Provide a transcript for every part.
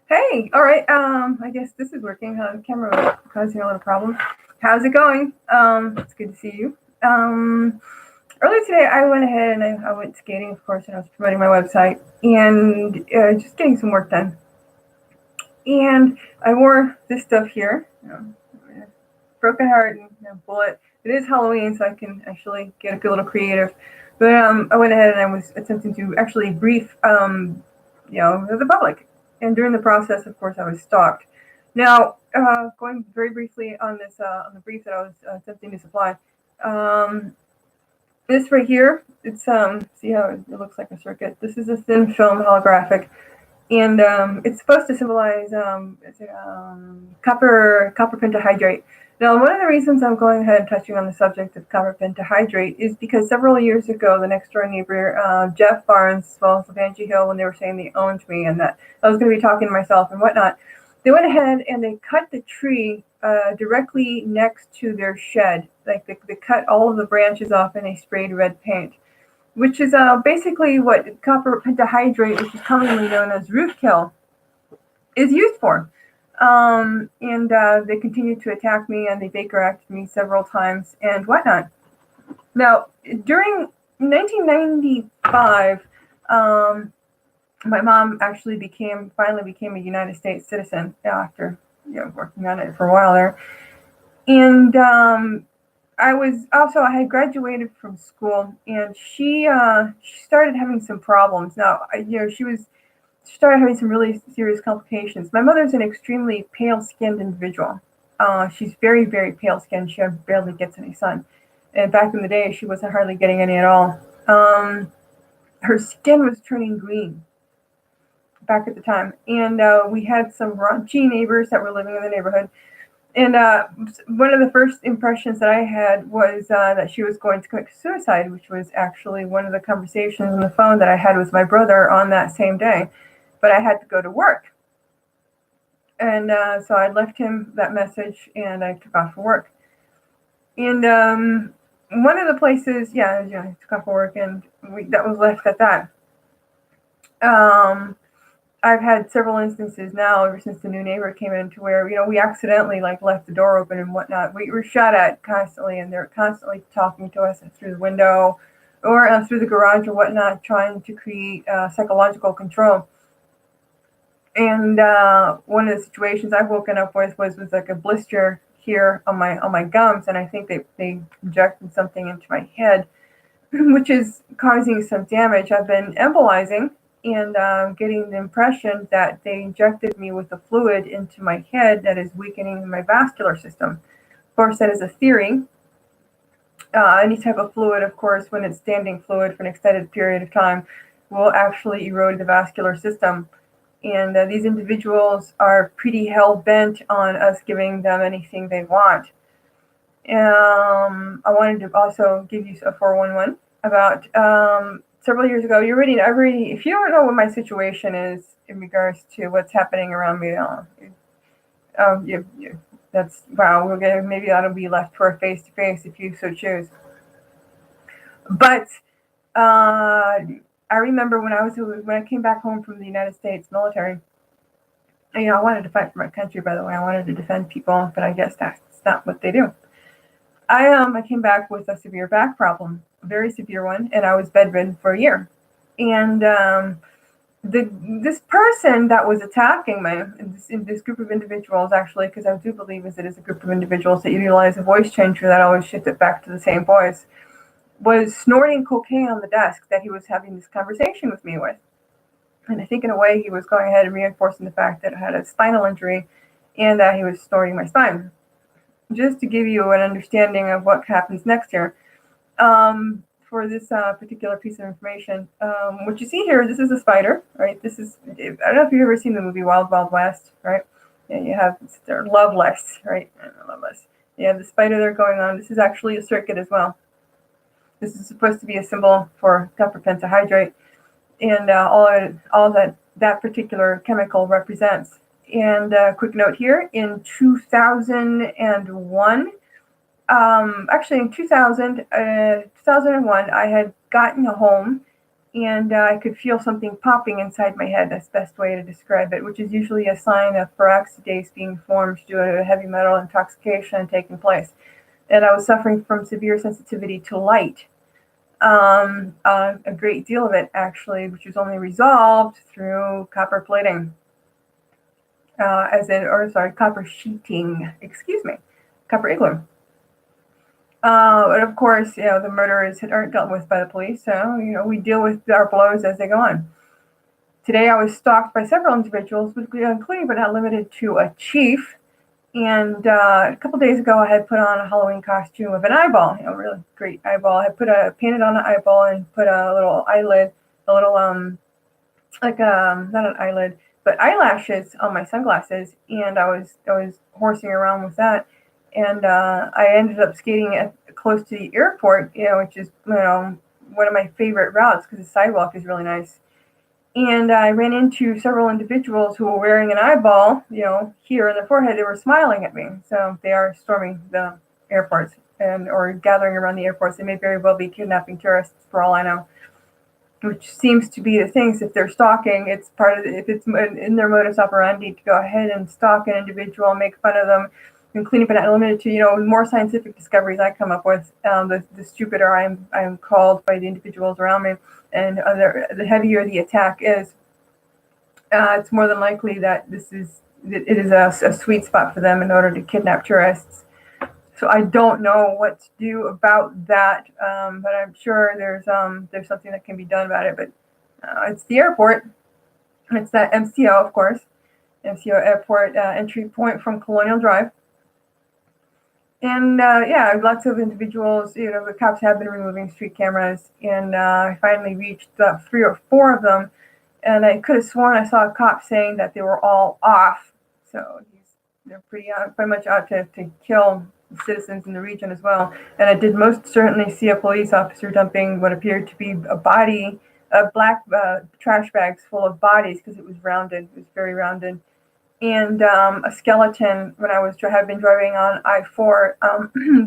Hey, all right. I guess this is working. The camera was causing a little problem. How's it going? It's good to see you. Earlier today, I went ahead and I went skating, of course, and I was promoting my website and just getting some work done. And I wore this stuff here, broken heart and bullet. It is Halloween, so I can actually get a little creative. But I went ahead and I was attempting to actually brief, the public. And during the process, of course, I was stalked. Now, going very briefly on this, on the brief that I was attempting to supply, um, this right here, it's see how it looks like a circuit. This is a thin film holographic, and it's supposed to symbolize copper pentahydrate. Now, one of the reasons I'm going ahead and touching on the subject of copper pentahydrate is because several years ago, the next door neighbor, Jeff Barnes, as well as Vanjie Hill, when they were saying they owned me and that I was going to be talking to myself and whatnot, they went ahead and they cut the tree directly next to their shed. Like they cut all of the branches off and they sprayed red paint, which is basically what copper pentahydrate, which is commonly known as rootkill, is used for. And they continued to attack me and they Baker Acted me several times and whatnot. Now, during 1995, my mom actually finally became a United States citizen after working on it for a while there. And I had graduated from school, and she started having some problems. Now, she started having some really serious complications. My mother's an extremely pale-skinned individual. She's very, very pale-skinned. She barely gets any sun. And back in the day, she wasn't hardly getting any at all. Her skin was turning green back at the time. And we had some raunchy neighbors that were living in the neighborhood. And one of the first impressions that I had was that she was going to commit suicide, which was actually one of the conversations on the phone that I had with my brother on that same day. But I had to go to work. And so I left him that message and I took off for work. And one of the places, I took off for work and that was left at that. I've had several instances now ever since the new neighbor came in to where, we accidentally left the door open and whatnot. We were shot at constantly and they're constantly talking to us through the window or through the garage or whatnot, trying to create psychological control. And one of the situations I've woken up with was like a blister here on my gums, and I think they injected something into my head, which is causing some damage. I've been embolizing and getting the impression that they injected me with a fluid into my head that is weakening my vascular system. Of course, that is a theory. Any type of fluid, of course, when it's standing fluid for an extended period of time, will actually erode the vascular system. And these individuals are pretty hell-bent on us giving them anything they want. I wanted to also give you a 411 about several years ago. If you don't know what my situation is in regards to what's happening around me, that's wow. Maybe that'll be left for a face-to-face if you so choose. But I remember when I came back home from the United States military. I wanted to fight for my country. By the way, I wanted to defend people, but I guess that's not what they do. I came back with a severe back problem, a very severe one, and I was bedridden for a year. And this person that was attacking me, this group of individuals, actually, because I do believe it is a group of individuals that utilize a voice changer that always shift it back to the same voice, was snorting cocaine on the desk that he was having this conversation with me with. And I think in a way he was going ahead and reinforcing the fact that I had a spinal injury and that he was snorting my spine. Just to give you an understanding of what happens next here, for this particular piece of information, what you see here, this is a spider, right? I don't know if you've ever seen the movie Wild Wild West, right? And you have Loveless, right? Loveless. You have the spider there going on. This is actually a circuit as well. This is supposed to be a symbol for copper pentahydrate and all that particular chemical represents. And a quick note here, in 2001, actually in 2001, I had gotten home and I could feel something popping inside my head. That's the best way to describe it, which is usually a sign of peroxidase being formed due to heavy metal intoxication taking place. And I was suffering from severe sensitivity to light. A great deal of it, actually, which was only resolved through copper plating, copper sheeting, copper igloo. But of course, the murderers aren't dealt with by the police, so, we deal with our blows as they go on. Today, I was stalked by several individuals, including but not limited to a chief. And a couple days ago, I had put on a Halloween costume of an eyeball, really great eyeball. I painted on an eyeball and put a little eyelid, not an eyelid, but eyelashes on my sunglasses. And I was horsing around with that. And I ended up skating close to the airport, which is, one of my favorite routes because the sidewalk is really nice. And I ran into several individuals who were wearing an eyeball, here in their forehead. They were smiling at me. So they are storming the airports or gathering around the airports. They may very well be kidnapping tourists for all I know, which seems to be the things. If they're stalking, if it's in their modus operandi to go ahead and stalk an individual, make fun of them, including but not limited to, the more scientific discoveries I come up with, the stupider I'm called by the individuals around me. And the heavier the attack is, it's more than likely that it is a sweet spot for them in order to kidnap tourists. So I don't know what to do about that, but I'm sure there's something that can be done about it. But it's the airport. It's that MCO, of course, MCO Airport entry point from Colonial Drive. And lots of individuals, the cops have been removing street cameras, and I finally reached 3 or 4 of them, and I could have sworn I saw a cop saying that they were all off. So they're pretty much out to kill citizens in the region as well. And I did most certainly see a police officer dumping what appeared to be a body, black trash bags full of bodies, because it was rounded. It was very rounded. And a skeleton when I had been driving on I-4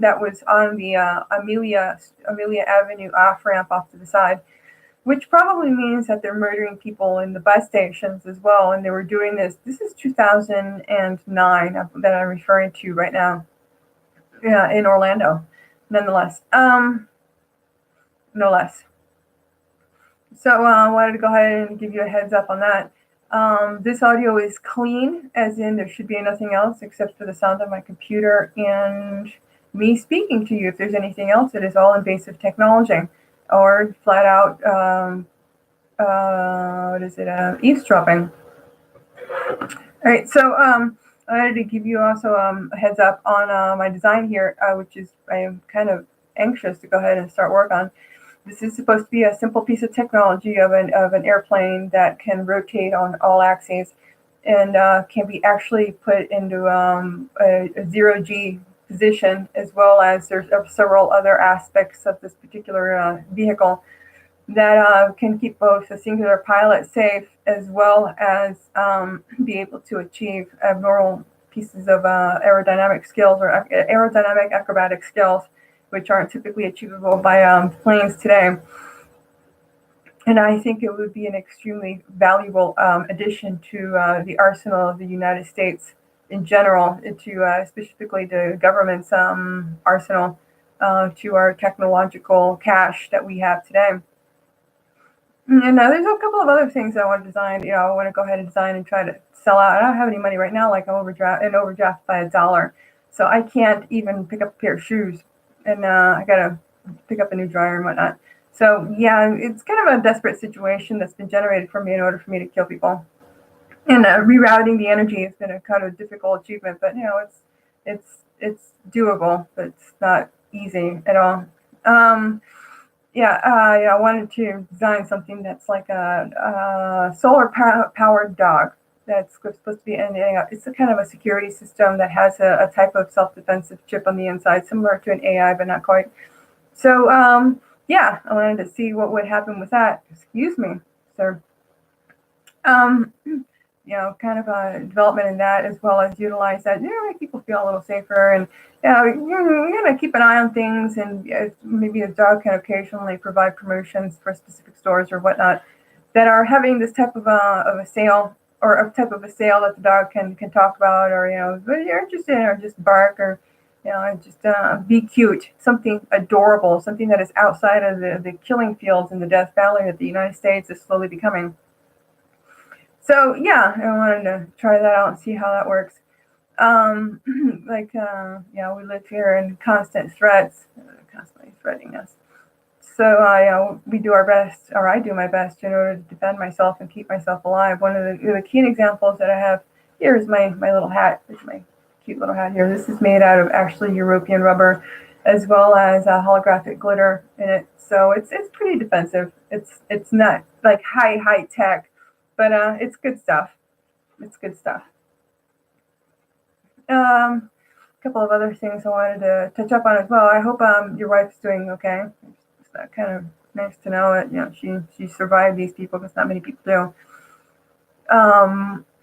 that was on the Amelia Avenue off-ramp off to the side, which probably means that they're murdering people in the bus stations as well. And they were doing this. This is 2009 that I'm referring to right now. Yeah, in Orlando, nonetheless. No less. So I wanted to go ahead and give you a heads up on that. This audio is clean, as in there should be nothing else except for the sound of my computer and me speaking to you. If there's anything else, it is all invasive technology or flat out, eavesdropping. All right, so I wanted to give you also a heads up on my design here, which is I am kind of anxious to go ahead and start work on. This is supposed to be a simple piece of technology of an airplane that can rotate on all axes and can be actually put into a zero-G position, as well as there's several other aspects of this particular vehicle that can keep both the singular pilot safe, as well as be able to achieve abnormal pieces of aerodynamic skills or aerodynamic acrobatic skills, which aren't typically achievable by planes today. And I think it would be an extremely valuable addition to the arsenal of the United States in general, to specifically the government's arsenal, to our technological cache that we have today. And there's a couple of other things I want to design. I want to go ahead and design and try to sell out. I don't have any money right now, like I'm overdraft by $1. So I can't even pick up a pair of shoes. And I got to pick up a new dryer and whatnot. So, yeah, it's kind of a desperate situation that's been generated for me in order for me to kill people. And rerouting the energy has been a kind of difficult achievement, but, it's doable, but it's not easy at all. I wanted to design something that's like a solar-powered dog that's supposed to be ending up. It's a kind of a security system that has a type of self-defensive chip on the inside, similar to an AI, but not quite. So, I wanted to see what would happen with that. Excuse me, sir. kind of a development in that, as well as utilize that, make people feel a little safer. And, you're going to keep an eye on things, and maybe a dog can occasionally provide promotions for specific stores or whatnot that are having this type of a sale, or a type of a sale that the dog can talk about, or, what you're interested in, or just bark, or, just be cute, something adorable, something that is outside of the killing fields and the Death Valley that the United States is slowly becoming. So yeah, I wanted to try that out and see how that works. We live here in constant threats, constantly threatening us. So we do our best, or I do my best, in order to defend myself and keep myself alive. One of the key examples that I have here is my little hat. It's my cute little hat here. This is made out of actually European rubber, as well as holographic glitter in it. So it's pretty defensive. It's not like high tech, but it's good stuff. It's good stuff. A couple of other things I wanted to touch up on as well. I hope your wife's doing okay. It's kind of nice to know that she survived these people, because not many people do.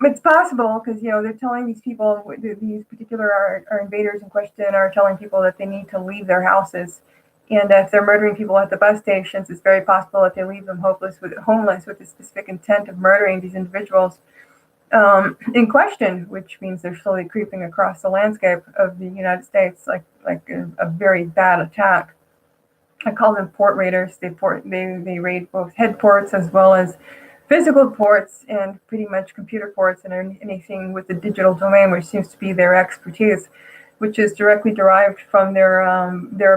It's possible because they're telling these people, these particular our invaders in question are telling people that they need to leave their houses, and if they're murdering people at the bus stations, it's very possible that they leave them homeless with the specific intent of murdering these individuals in question, which means they're slowly creeping across the landscape of the United States like a very bad attack. I call them port raiders. They raid both head ports as well as physical ports, and pretty much computer ports, and anything with the digital domain, which seems to be their expertise, which is directly derived from their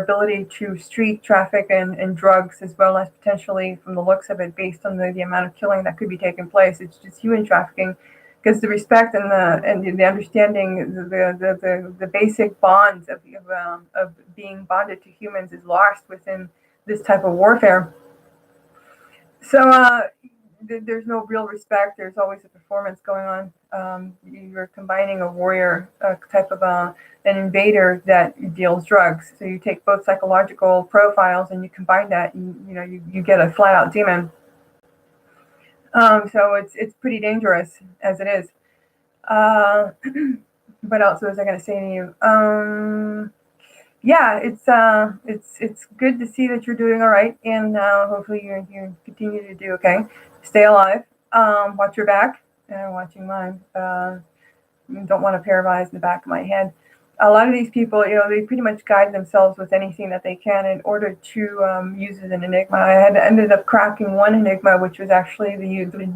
ability to street traffic and drugs, as well as potentially, from the looks of it, based on the amount of killing that could be taking place. It's just human trafficking, because the respect and the understanding, the basic bonds of being bonded to humans is lost within this type of warfare. So there's no real respect. There's always a performance going on. You're combining a warrior type of an invader that deals drugs. So you take both psychological profiles and you combine that, and you get a flat out demon. So it's pretty dangerous as it is. What else was I going to say to you? Yeah, it's good to see that you're doing all right, and hopefully you continue to do okay. Stay alive. Watch your back. Watching mine. Don't want a pair of eyes in the back of my head. A lot of these people, they pretty much guide themselves with anything that they can in order to use as an enigma. I had ended up cracking one enigma, which was actually the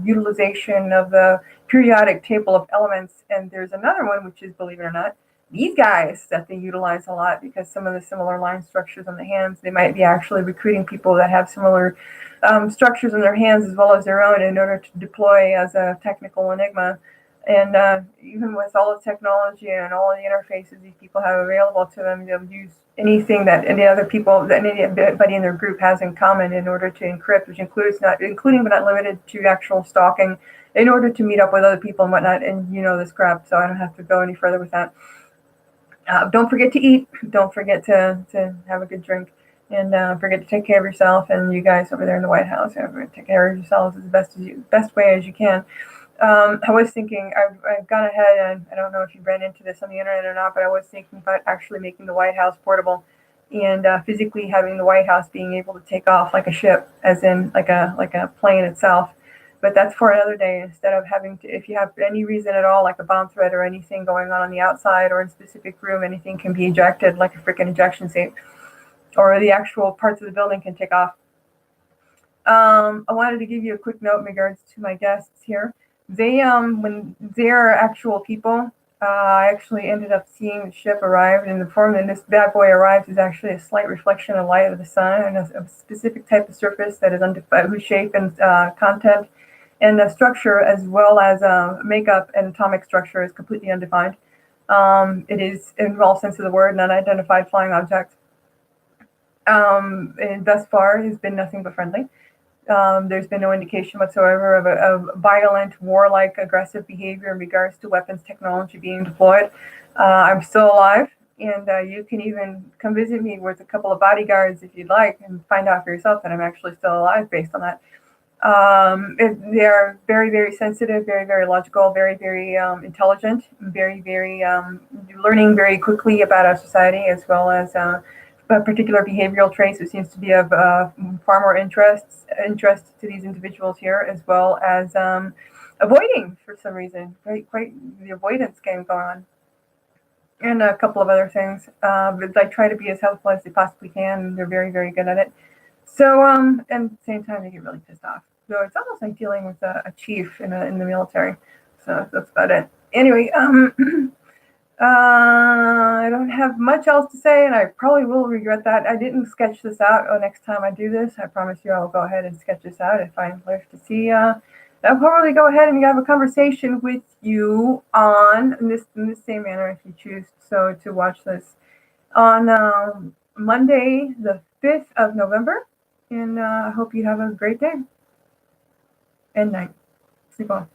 utilization of the periodic table of elements. And there's another one, which is, believe it or not, these guys that they utilize a lot, because some of the similar line structures on the hands, they might be actually recruiting people that have similar structures in their hands as well as their own, in order to deploy as a technical enigma. And even with all the technology and all the interfaces these people have available to them, they'll use anything that anybody in their group has in common in order to encrypt, which including but not limited to actual stalking, in order to meet up with other people and whatnot. And this crap, so I don't have to go any further with that. Don't forget to eat. Don't forget to have a good drink. And forget to take care of yourself. And you guys over there in the White House, take care of yourselves as the best way as you can. I was thinking, I've gone ahead, and I don't know if you ran into this on the internet or not, but I was thinking about actually making the White House portable, and physically having the White House being able to take off like a ship, as in like a plane itself. But that's for another day, instead of having to, if you have any reason at all, like a bomb threat or anything going on the outside or in a specific room, anything can be ejected like a freaking ejection seat, or the actual parts of the building can take off. I wanted to give you a quick note in regards to my guests here. They, when they're actual people, I actually ended up seeing the ship arrive, and the form that this bad boy arrives is actually a slight reflection of light of the sun, and a specific type of surface that is undefined, whose shape and content and the structure, as well as makeup and atomic structure, is completely undefined. It is, in all sense of the word, an unidentified flying object. And thus far, has been nothing but friendly. There's been no indication whatsoever of violent, warlike, aggressive behavior in regards to weapons technology being deployed. I'm still alive, and you can even come visit me with a couple of bodyguards if you'd like, and find out for yourself that I'm actually still alive based on that. They are very, very sensitive, very, very logical, very, very intelligent, very, very learning very quickly about our society, as well as particular behavioral traits. It seems to be of far more interest to these individuals here, as well as avoiding for some reason. Quite the avoidance game going on, and a couple of other things. But they try to be as helpful as they possibly can, and they're very, very good at it. So, and at the same time, they get really pissed off. So it's almost like dealing with a chief in the military. So that's about it. Anyway, I don't have much else to say, and I probably will regret that. I didn't sketch this out. Oh, next time I do this, I promise you I'll go ahead and sketch this out if I live to see. I'll probably go ahead and have a conversation with you on in this same manner if you choose so to watch this on Monday, the 5th of November. And I hope you have a great day and night. Sleep well.